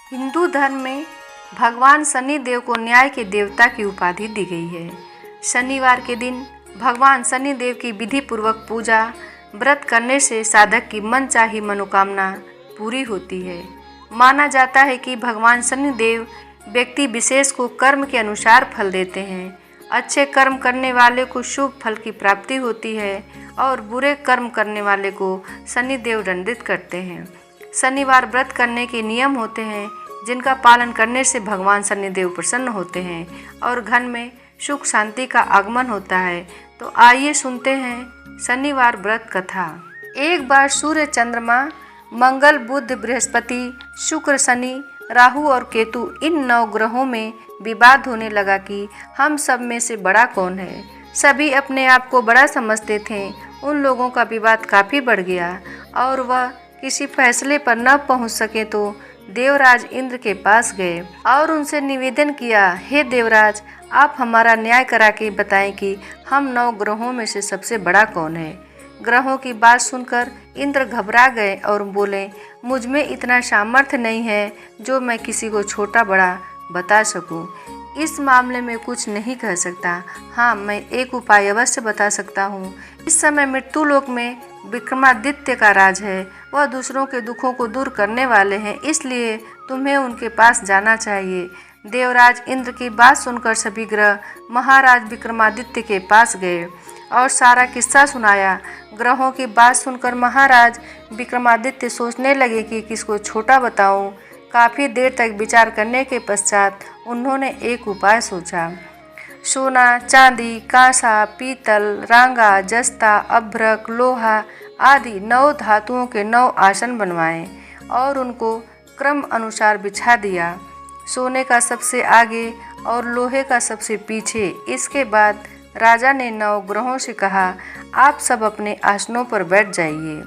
हिंदू धर्म में भगवान शनि देव को न्याय के देवता की उपाधि दी गई है। शनिवार के दिन भगवान शनि देव की विधि पूर्वक पूजा व्रत करने से साधक की मनचाही मनोकामना पूरी होती है। माना जाता है कि भगवान शनि देव व्यक्ति विशेष को कर्म के अनुसार फल देते हैं। अच्छे कर्म करने वाले को शुभ फल की प्राप्ति होती है और बुरे कर्म करने वाले को शनि देव दंडित करते हैं। शनिवार व्रत करने के नियम होते हैं जिनका पालन करने से भगवान शनिदेव प्रसन्न होते हैं और घर में सुख शांति का आगमन होता है। तो आइए सुनते हैं शनिवार व्रत कथा। एक बार सूर्य, चंद्रमा, मंगल, बुध, बृहस्पति, शुक्र, शनि, राहु और केतु इन 9 ग्रहों में विवाद होने लगा कि हम सब में से बड़ा कौन है। सभी अपने आप को बड़ा समझते थे। उन लोगों का विवाद काफ़ी बढ़ गया और वह किसी फैसले पर न पहुंच सके तो देवराज इंद्र के पास गए और उनसे निवेदन किया, हे देवराज, आप हमारा न्याय करा के बताएं कि हम 9 ग्रहों में से सबसे बड़ा कौन है। ग्रहों की बात सुनकर इंद्र घबरा गए और बोले, मुझ में इतना सामर्थ्य नहीं है जो मैं किसी को छोटा बड़ा बता सकूं। इस मामले में कुछ नहीं कह सकता। हाँ, मैं एक उपाय अवश्य बता सकता हूँ। इस समय मृत्युलोक में विक्रमादित्य का राज है। वह दूसरों के दुखों को दूर करने वाले हैं, इसलिए तुम्हें उनके पास जाना चाहिए। देवराज इंद्र की बात सुनकर सभी ग्रह महाराज विक्रमादित्य के पास गए और सारा किस्सा सुनाया। ग्रहों की बात सुनकर महाराज विक्रमादित्य सोचने लगे कि किसको छोटा बताऊं। काफ़ी देर तक विचार करने के पश्चात उन्होंने एक उपाय सोचा। सोना, चांदी, कांसा, पीतल, रांगा, जस्ता, अभ्रक, लोहा आदि 9 धातुओं के 9 आसन बनवाए और उनको क्रम अनुसार बिछा दिया। सोने का सबसे आगे और लोहे का सबसे पीछे। इसके बाद राजा ने 9 ग्रहों से कहा, आप सब अपने आसनों पर बैठ जाइए।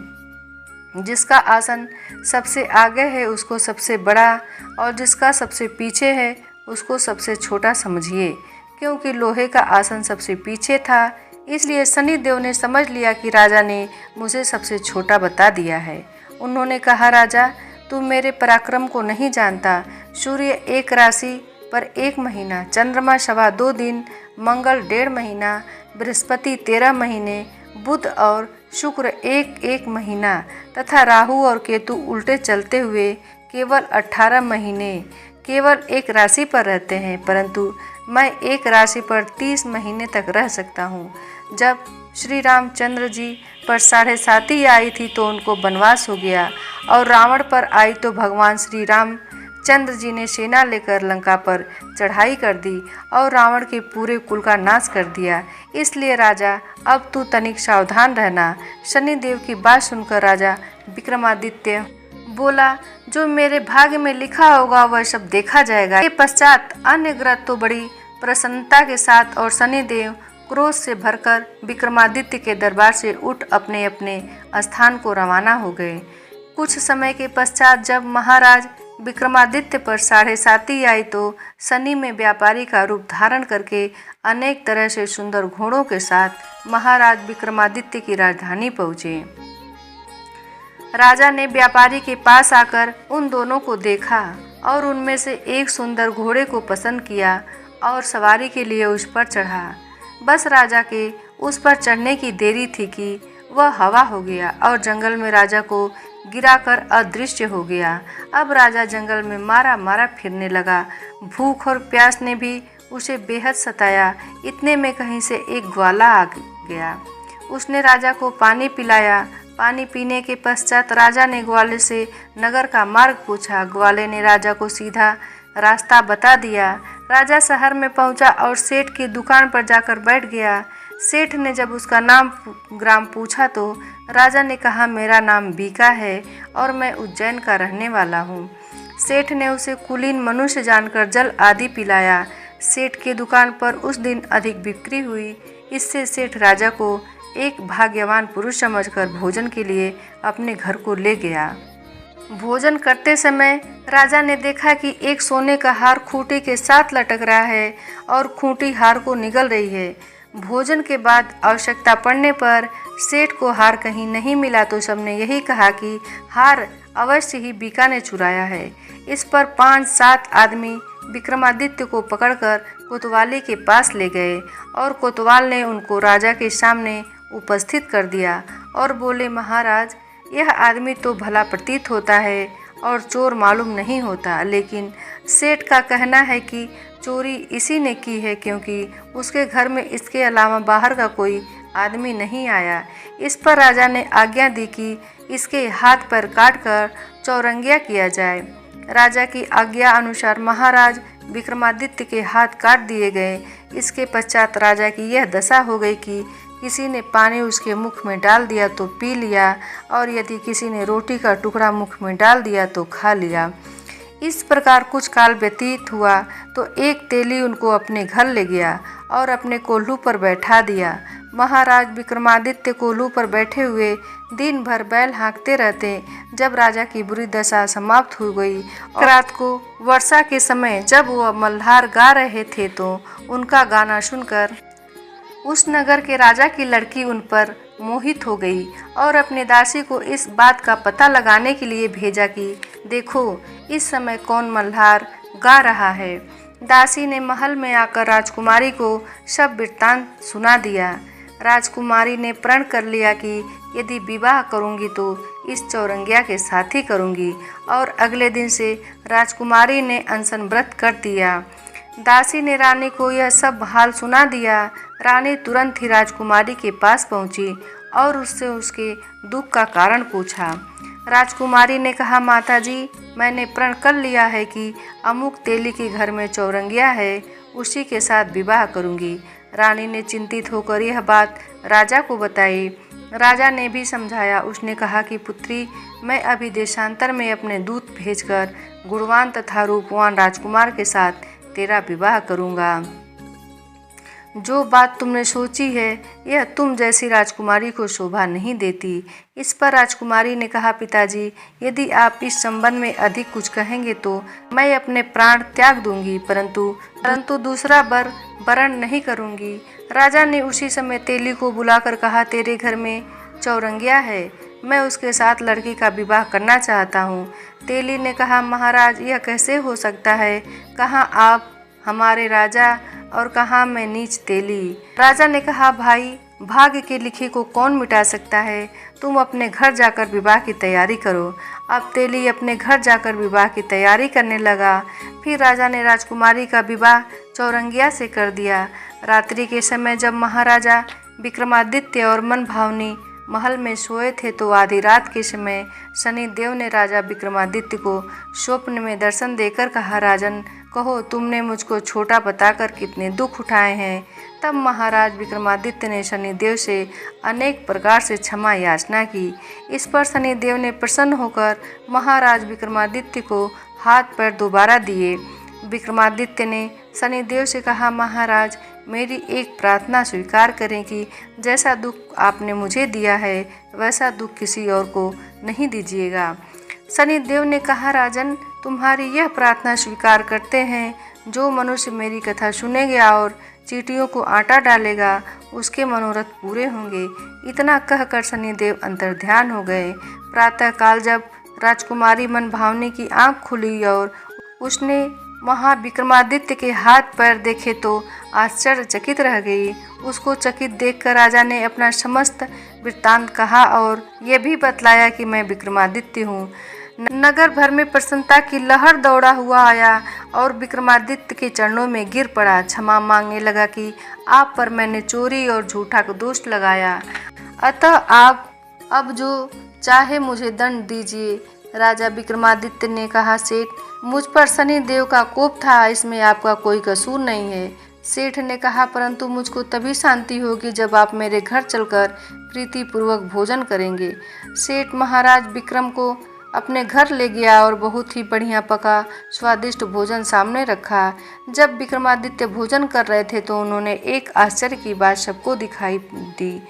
जिसका आसन सबसे आगे है उसको सबसे बड़ा और जिसका सबसे पीछे है उसको सबसे छोटा समझिए। क्योंकि लोहे का आसन सबसे पीछे था, इसलिए शनिदेव ने समझ लिया कि राजा ने मुझे सबसे छोटा बता दिया है। उन्होंने कहा, राजा, तू मेरे पराक्रम को नहीं जानता। सूर्य 1 राशि पर 1 महीना, चंद्रमा 2.25 दिन, मंगल 1.5 महीना, बृहस्पति 13 महीने, बुध और शुक्र 1 महीना तथा राहु और केतु उल्टे चलते हुए केवल 18 महीने केवल एक राशि पर रहते हैं, परंतु मैं एक राशि पर 30 महीने तक रह सकता हूँ। जब श्री रामचंद्र जी पर 7.5 आई थी तो उनको वनवास हो गया और रावण पर आई तो भगवान श्री रामचंद्र जी ने सेना लेकर लंका पर चढ़ाई कर दी और रावण के पूरे कुल का नाश कर दिया। इसलिए राजा, अब तू तनिक सावधान रहना। शनिदेव की बात सुनकर राजा विक्रमादित्य बोला, जो मेरे भाग्य में लिखा होगा वह सब देखा जाएगा। के पश्चात अन्य ग्रह तो बड़ी प्रसन्नता के साथ और शनिदेव क्रोध से भरकर विक्रमादित्य के दरबार से उठ अपने अपने स्थान को रवाना हो गए। कुछ समय के पश्चात जब महाराज विक्रमादित्य पर 7.5 आई तो शनि में व्यापारी का रूप धारण करके अनेक तरह से सुंदर घोड़ों के साथ महाराज विक्रमादित्य की राजधानी पहुँचे। राजा ने व्यापारी के पास आकर उन दोनों को देखा और उनमें से एक सुंदर घोड़े को पसंद किया और सवारी के लिए उस पर चढ़ा। बस राजा के उस पर चढ़ने की देरी थी कि वह हवा हो गया और जंगल में राजा को गिराकर अदृश्य हो गया। अब राजा जंगल में मारा मारा फिरने लगा। भूख और प्यास ने भी उसे बेहद सताया। इतने में कहीं से एक ग्वाला आ गया। उसने राजा को पानी पिलाया। पानी पीने के पश्चात राजा ने ग्वाले से नगर का मार्ग पूछा। ग्वाले ने राजा को सीधा रास्ता बता दिया। राजा शहर में पहुंचा और सेठ की दुकान पर जाकर बैठ गया। सेठ ने जब उसका नाम ग्राम पूछा तो राजा ने कहा, मेरा नाम बीका है और मैं उज्जैन का रहने वाला हूँ। सेठ ने उसे कुलीन मनुष्य जानकर जल आदि पिलाया। सेठ की दुकान पर उस दिन अधिक बिक्री हुई। इससे सेठ राजा को एक भाग्यवान पुरुष समझकर भोजन के लिए अपने घर को ले गया। भोजन करते समय राजा ने देखा कि एक सोने का हार खूंटी के साथ लटक रहा है और खूंटी हार को निगल रही है। भोजन के बाद आवश्यकता पड़ने पर सेठ को हार कहीं नहीं मिला तो सबने यही कहा कि हार अवश्य ही बीका ने चुराया है। इस पर 5-7 आदमी विक्रमादित्य को पकड़कर कोतवाली के पास ले गए और कोतवाल ने उनको राजा के सामने उपस्थित कर दिया और बोले, महाराज, यह आदमी तो भला प्रतीत होता है और चोर मालूम नहीं होता, लेकिन सेठ का कहना है कि चोरी इसी ने की है क्योंकि उसके घर में इसके अलावा बाहर का कोई आदमी नहीं आया। इस पर राजा ने आज्ञा दी कि इसके हाथ पैर काटकर चौरंगिया किया जाए। राजा की आज्ञा अनुसार महाराज विक्रमादित्य के हाथ काट दिए गए। इसके पश्चात राजा की यह दशा हो गई कि किसी ने पानी उसके मुख में डाल दिया तो पी लिया और यदि किसी ने रोटी का टुकड़ा मुख में डाल दिया तो खा लिया। इस प्रकार कुछ काल व्यतीत हुआ तो एक तेली उनको अपने घर ले गया और अपने कोल्हू पर बैठा दिया। महाराज विक्रमादित्य कोल्हू पर बैठे हुए दिन भर बैल हाँकते रहते। जब राजा की बुरी दशा समाप्त हो गई और रात को वर्षा के समय जब वह मल्हार गा रहे थे तो उनका गाना सुनकर उस नगर के राजा की लड़की उन पर मोहित हो गई और अपने दासी को इस बात का पता लगाने के लिए भेजा कि देखो इस समय कौन मल्हार गा रहा है। दासी ने महल में आकर राजकुमारी को सब वृत्तांत सुना दिया। राजकुमारी ने प्रण कर लिया कि यदि विवाह करूंगी तो इस चौरंगिया के साथ ही करूंगी और अगले दिन से राजकुमारी ने अनशन व्रत कर दिया। दासी ने रानी को यह सब हाल सुना दिया। रानी तुरंत ही राजकुमारी के पास पहुंची और उससे उसके दुख का कारण पूछा। राजकुमारी ने कहा, माताजी, मैंने प्रण कर लिया है कि अमुक तेली के घर में चौरंगिया है, उसी के साथ विवाह करूंगी। रानी ने चिंतित होकर यह बात राजा को बताई। राजा ने भी समझाया। उसने कहा कि पुत्री, मैं अभी देशांतर में अपने दूत भेजकर गुणवान तथा रूपवान राजकुमार के साथ तेरा विवाह करूंगा। जो बात तुमने सोची है यह तुम जैसी राजकुमारी को शोभा नहीं देती। इस पर राजकुमारी ने कहा, पिताजी, यदि आप इस संबंध में अधिक कुछ कहेंगे तो मैं अपने प्राण त्याग दूंगी, परंतु दूसरा वर वरण नहीं करूंगी। राजा ने उसी समय तेली को बुलाकर कहा, तेरे घर में चौरंगिया है, मैं उसके साथ लड़की का विवाह करना चाहता हूँ। तेली ने कहा, महाराज, यह कैसे हो सकता है? कहाँ आप हमारे राजा और कहाँ मैं नीच तेली। राजा ने कहा, भाई, भाग्य के लिखे को कौन मिटा सकता है? तुम अपने घर जाकर विवाह की तैयारी करो। अब तेली अपने घर जाकर विवाह की तैयारी करने लगा। फिर राजा ने राजकुमारी का विवाह चौरंगिया से कर दिया। रात्रि के समय जब महाराजा विक्रमादित्य और मनभावनी महल में सोए थे तो आधी रात के समय शनिदेव ने राजा विक्रमादित्य को स्वप्न में दर्शन देकर कहा, राजन, कहो तुमने मुझको छोटा बताकर कितने दुख उठाए हैं। तब महाराज विक्रमादित्य ने शनिदेव से अनेक प्रकार से क्षमा याचना की। इस पर शनिदेव ने प्रसन्न होकर महाराज विक्रमादित्य को हाथ पैर दोबारा दिए। विक्रमादित्य ने शनिदेव से कहा, महाराज, मेरी एक प्रार्थना स्वीकार करें कि जैसा दुख आपने मुझे दिया है वैसा दुख किसी और को नहीं दीजिएगा। शनिदेव ने कहा, राजन, तुम्हारी यह प्रार्थना स्वीकार करते हैं। जो मनुष्य मेरी कथा सुनेगा और चींटियों को आटा डालेगा उसके मनोरथ पूरे होंगे। इतना कहकर शनिदेव अंतर्ध्यान हो गए। प्रातःकाल जब राजकुमारी मनभावनी की आंख खुली और उसने वहाँ विक्रमादित्य के हाथ पैर देखे तो आश्चर्यचकित रह गई। उसको चकित देखकर राजा ने अपना समस्त वृत्तांत कहा और ये भी बतलाया कि मैं विक्रमादित्य हूँ। नगर भर में प्रसन्नता की लहर दौड़ा हुआ आया और विक्रमादित्य के चरणों में गिर पड़ा। क्षमा मांगने लगा कि आप पर मैंने चोरी और झूठा का दोष लगाया, अतः आप अब जो चाहे मुझे दंड दीजिए। राजा विक्रमादित्य ने कहा, सेठ, मुझ पर शनि देव का कोप था, इसमें आपका कोई कसूर नहीं है। सेठ ने कहा, परंतु मुझको तभी शांति होगी जब आप मेरे घर चलकर प्रीतिपूर्वक भोजन करेंगे। सेठ महाराज विक्रम को अपने घर ले गया और बहुत ही बढ़िया पका स्वादिष्ट भोजन सामने रखा। जब विक्रमादित्य भोजन कर रहे थे तो उन्होंने एक आश्चर्य की बात सबको दिखाई दी।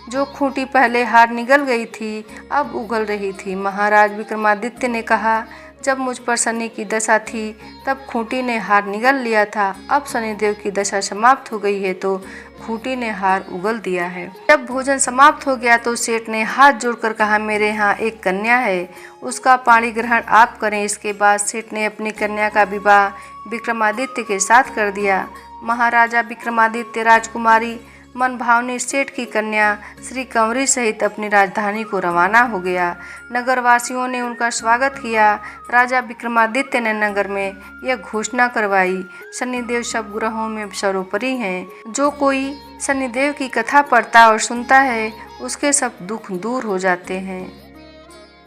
जो खूंटी पहले हार निगल गई थी अब उगल रही थी। महाराज विक्रमादित्य ने कहा, जब मुझ पर शनि की दशा थी तब खूंटी ने हार निगल लिया था। अब शनिदेव की दशा समाप्त हो गई है तो खूंटी ने हार उगल दिया है। जब भोजन समाप्त हो गया तो सेठ ने हाथ जोड़कर कहा, मेरे यहाँ एक कन्या है, उसका पाणी ग्रहण आप करें। इसके बाद सेठ ने अपनी कन्या का विवाह विक्रमादित्य के साथ कर दिया। महाराजा विक्रमादित्य राजकुमारी मनभावनी सेठ की कन्या श्री कंवरी सहित अपनी राजधानी को रवाना हो गया। नगरवासियों ने उनका स्वागत किया। राजा विक्रमादित्य ने नगर में यह घोषणा करवाई, शनिदेव सब ग्रहों में सर्वोपरि हैं। जो कोई शनिदेव की कथा पढ़ता और सुनता है उसके सब दुख दूर हो जाते हैं।